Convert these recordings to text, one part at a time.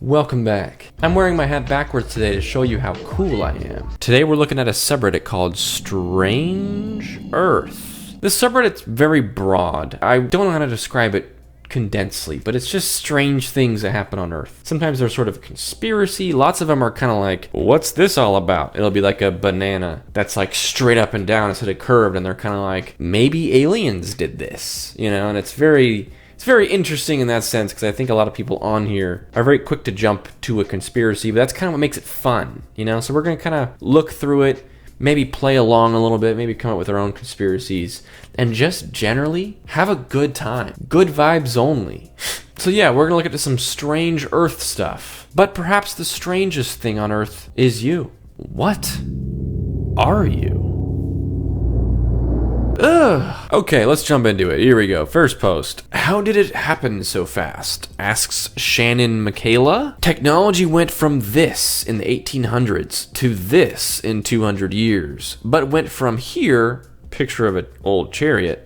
Welcome back. I'm wearing my hat backwards today to show you how cool I am. Today we're looking at a subreddit called Strange Earth. This subreddit's very broad. I don't know how to describe it condensely, but it's just strange things that happen on Earth. Sometimes they're sort of conspiracy. Lots of them are kind of like, what's this all about? It'll be like a banana that's like straight up and down instead of curved, and they're kind of like, maybe aliens did this, you know? And it's very interesting in that sense, because I think a lot of people on here are very quick to jump to a conspiracy, but that's kind of what makes it fun, you know? So we're going to kind of look through it, maybe play along a little bit, maybe come up with our own conspiracies, and just generally have a good time. Good vibes only. So yeah, we're going to look at some strange Earth stuff. But perhaps the strangest thing on Earth is you. What are you? Ugh. Okay, let's jump into it. Here we go. First post. How did it happen so fast? Asks Shannon Michaela. Technology went from this in the 1800s to this in 200 years, but went from here, picture of an old chariot,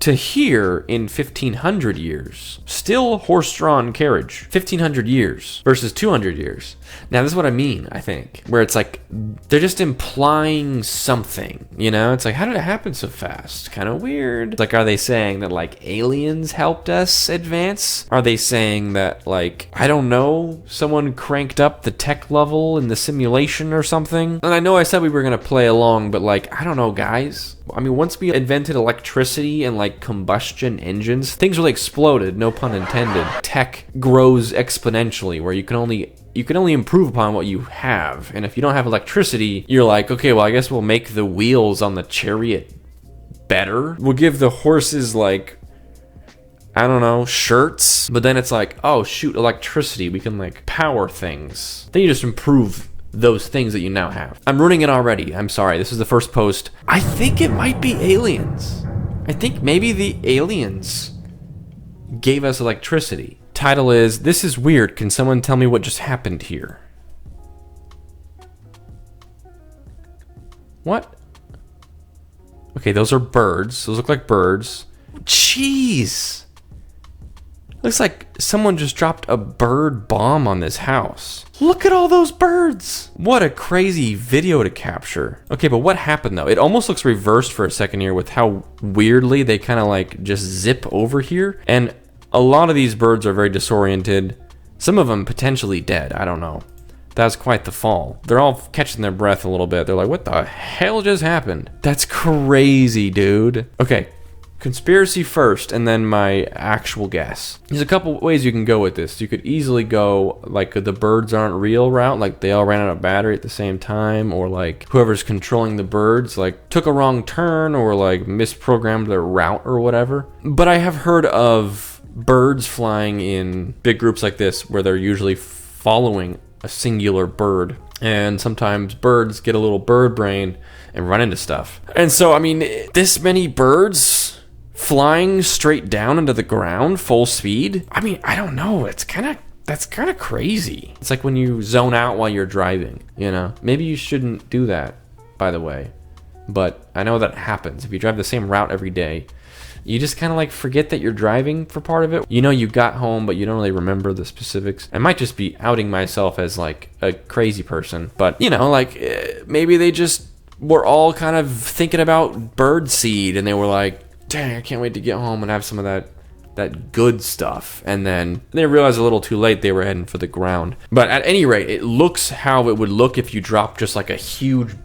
to here in 1500 years. Still horse-drawn carriage. 1500 years versus 200 years. Now, this is what I mean, I think, where it's like, they're just implying something, you know? It's like, how did it happen so fast? Kind of weird. Like, are they saying that, like, aliens helped us advance? Are they saying that, like, I don't know, someone cranked up the tech level in the simulation or something? And I know I said we were going to play along, but, like, I don't know, guys. I mean, once we invented electricity and, like, combustion engines, things really exploded, no pun intended. Tech grows exponentially, where you can only improve upon what you have. And if you don't have electricity, you're like, okay, well, I guess we'll make the wheels on the chariot better. We'll give the horses, like, I don't know, shirts. But then it's like, oh, shoot, electricity. We can, like, power things. Then you just improve those things that you now have. I'm ruining it already. I'm sorry. This is the first post. I think it might be aliens. I think maybe the aliens gave us electricity. Title is, This is Weird. Can someone tell me what just happened here? What? Okay, those are birds. Those look like birds. Jeez. Looks like someone just dropped a bird bomb on this house. Look at all those birds. What a crazy video to capture. Okay, but what happened though? It almost looks reversed for a second here with how weirdly they kind of like just zip over here. And a lot of these birds are very disoriented. Some of them potentially dead. I don't know. That's quite the fall. They're all catching their breath a little bit. They're like, what the hell just happened? That's crazy, dude. Okay. Conspiracy first, and then my actual guess. There's a couple ways you can go with this. You could easily go like the birds aren't real route, like they all ran out of battery at the same time, or like whoever's controlling the birds like took a wrong turn or like misprogrammed their route or whatever. But I have heard of birds flying in big groups like this where they're usually following a singular bird. And sometimes birds get a little bird brain and run into stuff. And so, I mean, this many birds flying straight down into the ground, full speed. I mean, I don't know. That's kind of crazy. It's like when you zone out while you're driving, you know? Maybe you shouldn't do that, by the way. But I know that happens. If you drive the same route every day, you just kind of like forget that you're driving for part of it. You know, you got home, but you don't really remember the specifics. I might just be outing myself as like a crazy person. But, you know, like maybe they just were all kind of thinking about bird seed and they were like, dang, I can't wait to get home and have some of that good stuff. And then they realized a little too late they were heading for the ground. But at any rate, it looks how it would look if you dropped just like a huge,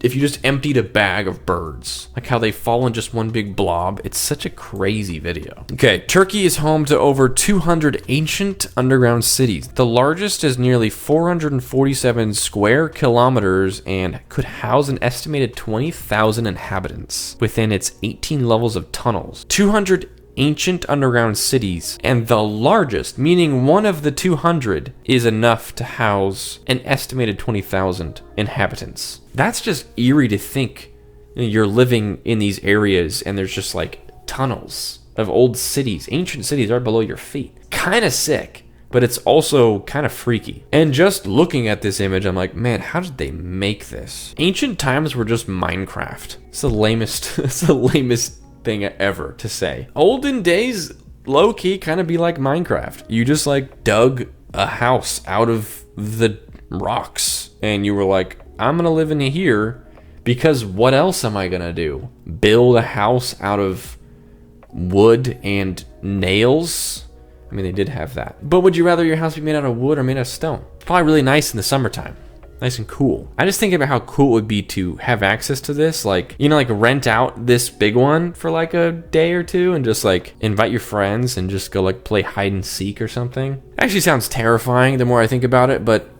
if you just emptied a bag of birds. Like how they fall in just one big blob. It's such a crazy video. Okay, Turkey is home to over 200 ancient underground cities. The largest is nearly 447 square kilometers and could house an estimated 20,000 inhabitants within its 18 levels of tunnels. 200 ancient underground cities, and the largest, meaning one of the 200, is enough to house an estimated 20,000 inhabitants. That's just eerie to think. You're living in these areas and there's just like tunnels of old cities, ancient cities right below your feet. Kind of sick, but it's also kind of freaky. And just looking at this image, I'm like, man, how did they make this? Ancient times were just Minecraft. It's the lamest thing ever to say. Olden days, low-key, kind of be like Minecraft. You just like dug a house out of the rocks and you were like, I'm gonna live in here because what else am I gonna do? Build a house out of wood and nails? I mean, they did have that. But would you rather your house be made out of wood or made out of stone? Probably really nice in the summertime. Nice and cool. I just think about how cool it would be to have access to this. Like, you know, like rent out this big one for like a day or two and just like invite your friends and just go like play hide and seek or something. Actually sounds terrifying the more I think about it, but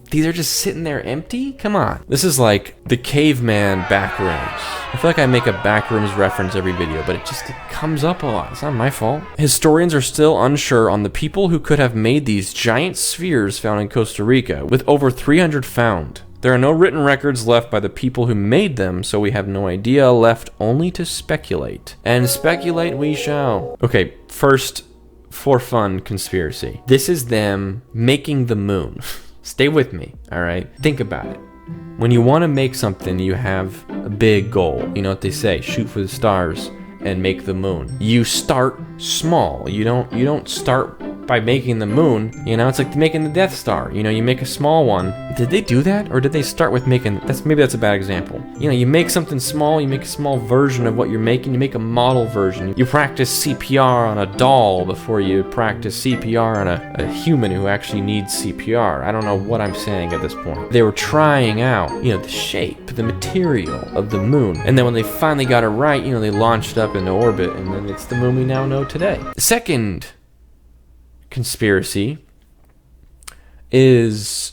these are just sitting there empty? Come on. This is like the caveman backrooms. I feel like I make a backrooms reference every video, but it comes up a lot. It's not my fault. Historians are still unsure on the people who could have made these giant spheres found in Costa Rica, with over 300 found. There are no written records left by the people who made them, so we have no idea, left only to speculate. And speculate we shall. Okay, first, for fun conspiracy. This is them making the moon. Stay with me, all right? Think about it. When you want to make something, you have a big goal. You know what they say, shoot for the stars and make the moon. You start small. You don't start by making the moon. You know, it's like making the Death Star. You know, you make a small one. Did they do that? Or did they start with making, maybe that's a bad example. You know, you make something small, you make a small version of what you're making, you make a model version. You practice CPR on a doll before you practice CPR on a human who actually needs CPR. I don't know what I'm saying at this point. They were trying out, you know, the shape, the material of the moon. And then when they finally got it right, you know, they launched up into orbit, and then it's the moon we now know today. Second conspiracy is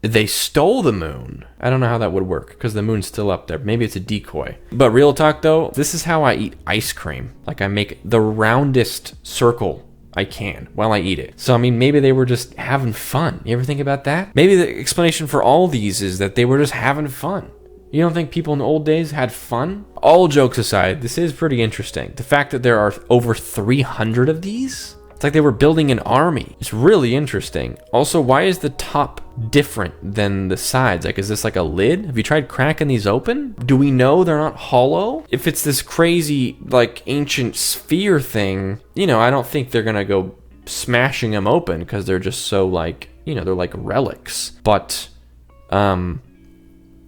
they stole the moon. I don't know how that would work because the moon's still up there. Maybe it's a decoy. But real talk though, this is how I eat ice cream. Like I make the roundest circle I can while I eat it. So I mean, maybe they were just having fun. You ever think about that? Maybe the explanation for all these is that they were just having fun. You don't think people in the old days had fun? All jokes aside, this is pretty interesting. The fact that there are over 300 of these? It's like they were building an army. It's really interesting. Also, why is the top different than the sides? Like, is this like a lid? Have you tried cracking these open? Do we know they're not hollow? If it's this crazy, like, ancient sphere thing, you know, I don't think they're gonna go smashing them open because they're just so, like, you know, they're like relics. But,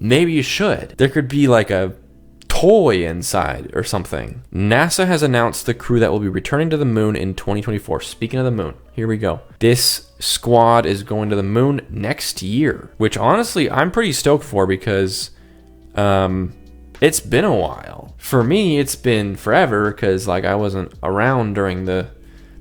maybe you should. There could be like a toy inside or something. NASA has announced the crew that will be returning to the moon in 2024. Speaking of the moon, here we go. This squad is going to the moon next year, which honestly I'm pretty stoked for because it's been a while. For me, it's been forever because like I wasn't around during the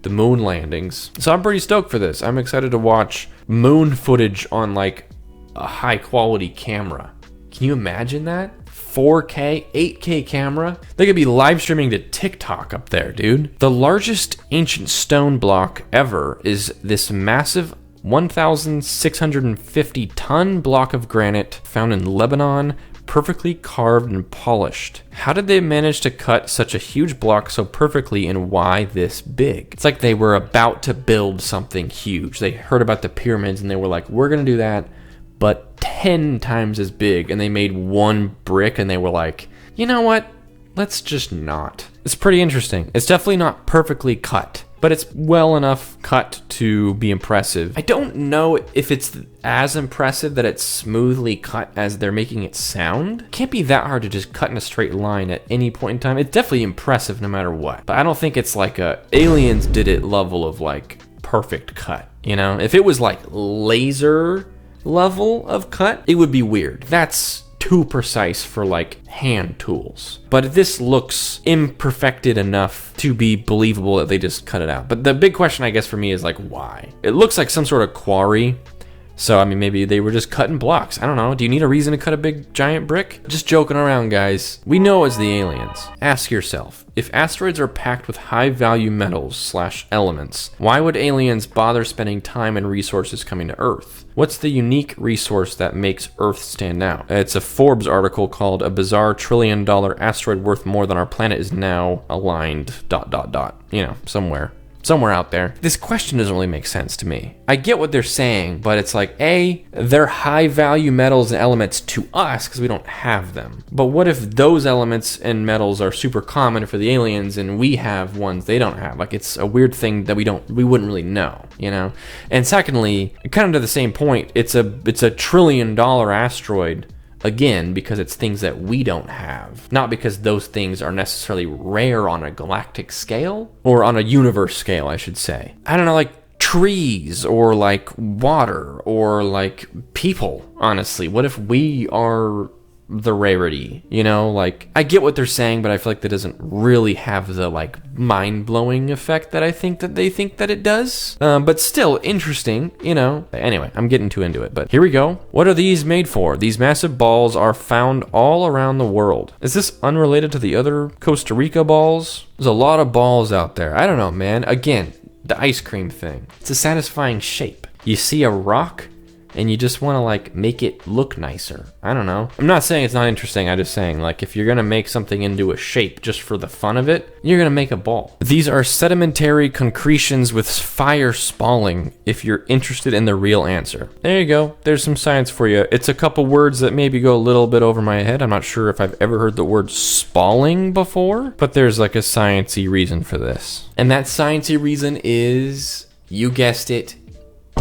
moon landings. So I'm pretty stoked for this. I'm excited to watch moon footage on like a high quality camera. Can you imagine that? 4K, 8K camera. They could be live streaming to TikTok up there, dude. The largest ancient stone block ever is this massive 1,650 ton block of granite found in Lebanon, perfectly carved and polished. How did they manage to cut such a huge block so perfectly, and why this big? It's like they were about to build something huge. They heard about the pyramids and they were like, we're gonna do that, but 10 times as big, and they made one brick and they were like, you know what, let's just not. It's pretty interesting. It's definitely not perfectly cut, but it's well enough cut to be impressive. I don't know if it's as impressive that it's smoothly cut as they're making it sound. It can't be that hard to just cut in a straight line at any point in time. It's definitely impressive no matter what, but I don't think it's like a Aliens did it level of like perfect cut, you know? If it was like laser level of cut, it would be weird. That's too precise for like hand tools. But this looks imperfected enough to be believable that they just cut it out. But the big question I guess for me is like, why? It looks like some sort of quarry. So, I mean, maybe they were just cutting blocks. I don't know. Do you need a reason to cut a big giant brick? Just joking around, guys. We know it's the aliens. Ask yourself, if asteroids are packed with high-value metals/elements, why would aliens bother spending time and resources coming to Earth? What's the unique resource that makes Earth stand out? It's a Forbes article called "A Bizarre $1 Trillion Asteroid Worth More Than Our Planet Is Now Aligned... You know, somewhere. somewhere out there. This question doesn't really make sense to me. I get what they're saying, but it's like, A, they're high value metals and elements to us because we don't have them. But what if those elements and metals are super common for the aliens and we have ones they don't have? Like, it's a weird thing that we wouldn't really know, you know? And secondly, kind of to the same point, it's a $1 trillion asteroid. Again, because it's things that we don't have. Not because those things are necessarily rare on a galactic scale, or on a universe scale, I should say. I don't know, like trees, or like water, or like people, honestly. What if we are the rarity, you know? Like, I get what they're saying, but I feel like that doesn't really have the like mind-blowing effect that I think that they think that it does. But still interesting, you know? Anyway, I'm getting too into it, but here we go. What are these made for? These massive balls are found all around the world. Is this unrelated to the other Costa Rica balls? There's a lot of balls out there. I don't know, man. Again, the ice cream thing. It's a satisfying shape. You see a rock, and you just want to like make it look nicer. I don't know. I'm not saying it's not interesting. I'm just saying, like, if you're gonna make something into a shape just for the fun of it, you're gonna make a ball. These are sedimentary concretions with fire spalling, if you're interested in the real answer. There you go. There's some science for you. It's a couple words that maybe go a little bit over my head. I'm not sure if I've ever heard the word spalling before, but there's like a sciencey reason for this. And that sciencey reason is, you guessed it,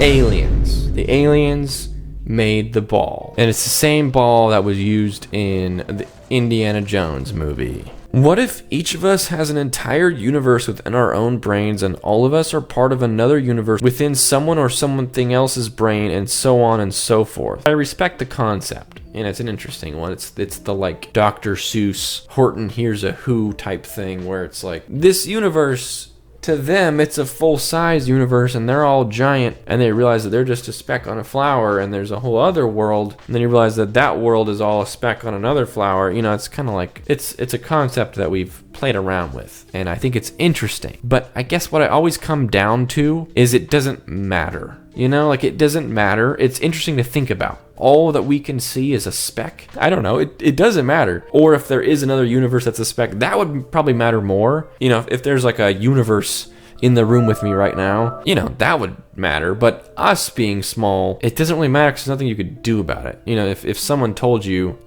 aliens. The aliens made the ball. And it's the same ball that was used in the Indiana Jones movie. What if each of us has an entire universe within our own brains, and all of us are part of another universe within someone or something else's brain, and so on and so forth? I respect the concept, and it's an interesting one. It's the like Dr. Seuss, Horton Hears a Who type thing, where it's like, this universe, to them, it's a full-size universe, and they're all giant, and they realize that they're just a speck on a flower, and there's a whole other world, and then you realize that that world is all a speck on another flower. You know, it's kind of like, it's a concept that we've played around with, and I think it's interesting. But I guess what I always come down to is it doesn't matter. You know, like, it doesn't matter. It's interesting to think about. All that we can see is a speck. I don't know. It doesn't matter. Or if there is another universe that's a speck, that would probably matter more. You know, if there's like a universe in the room with me right now, you know, that would matter. But us being small, it doesn't really matter because there's nothing you could do about it. You know, if someone told you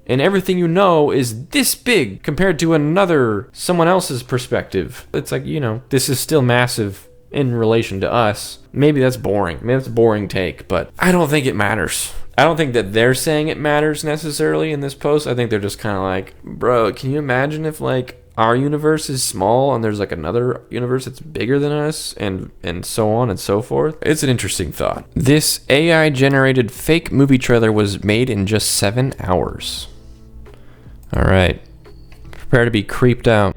and everything you know is this big compared to someone else's perspective, it's like, you know, this is still massive in relation to us. Maybe that's boring. Maybe that's a boring take, but I don't think it matters. I don't think that they're saying it matters necessarily in this post. I think they're just kind of like, bro, can you imagine if like our universe is small and there's like another universe that's bigger than us, and so on and so forth? It's an interesting thought. This AI generated fake movie trailer was made in just 7 hours. All right, prepare to be creeped out.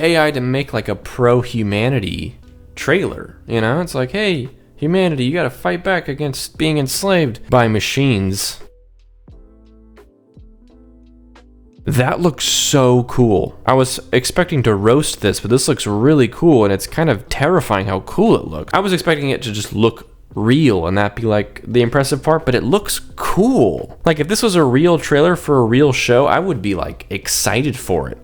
AI to make like a pro-humanity trailer, you know? It's like, hey, humanity, you gotta fight back against being enslaved by machines. That looks so cool. I was expecting to roast this, but this looks really cool, and it's kind of terrifying how cool it looks. I was expecting it to just look real and that be like the impressive part, but it looks cool. Like, if this was a real trailer for a real show, I would be like excited for it.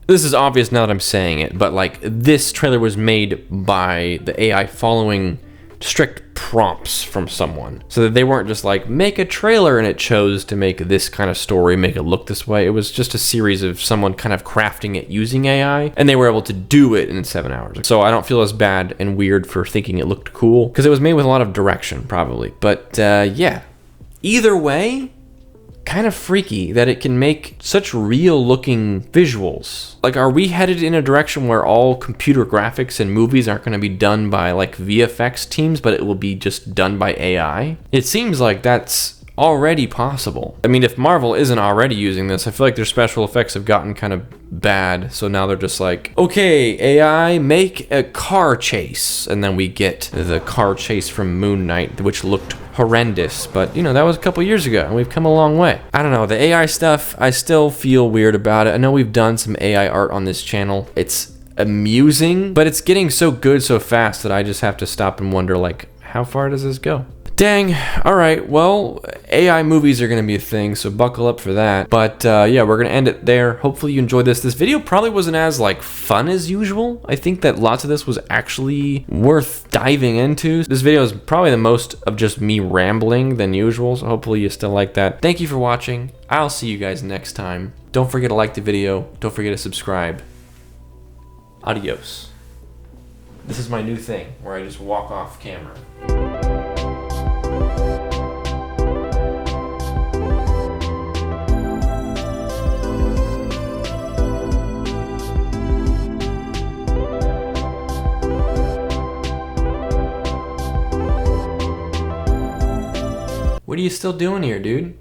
This is obvious now that I'm saying it, but like, this trailer was made by the AI following strict prompts from someone, so that they weren't just like, make a trailer and it chose to make this kind of story, make it look this way. It was just a series of someone kind of crafting it using AI, and they were able to do it in 7 hours. So I don't feel as bad and weird for thinking it looked cool, because it was made with a lot of direction, probably. But yeah, either way, kind of freaky that it can make such real looking visuals. Like, are we headed in a direction where all computer graphics and movies aren't going to be done by like VFX teams, but it will be just done by AI? It seems like that's already possible. I mean, if Marvel isn't already using this, I feel like their special effects have gotten kind of bad, so now they're just like, okay, AI, make a car chase, and then we get the car chase from Moon Knight, which looked horrendous, but you know, that was a couple years ago, and we've come a long way. I don't know, the AI stuff, I still feel weird about it. I know we've done some AI art on this channel. It's amusing, but it's getting so good so fast that I just have to stop and wonder, like, how far does this go? Dang. All right. Well, AI movies are going to be a thing, so buckle up for that. But yeah, we're going to end it there. Hopefully you enjoyed this. This video probably wasn't as like fun as usual. I think that lots of this was actually worth diving into. This video is probably the most of just me rambling than usual, so hopefully you still like that. Thank you for watching. I'll see you guys next time. Don't forget to like the video. Don't forget to subscribe. Adios. This is my new thing where I just walk off camera. What are you still doing here, dude?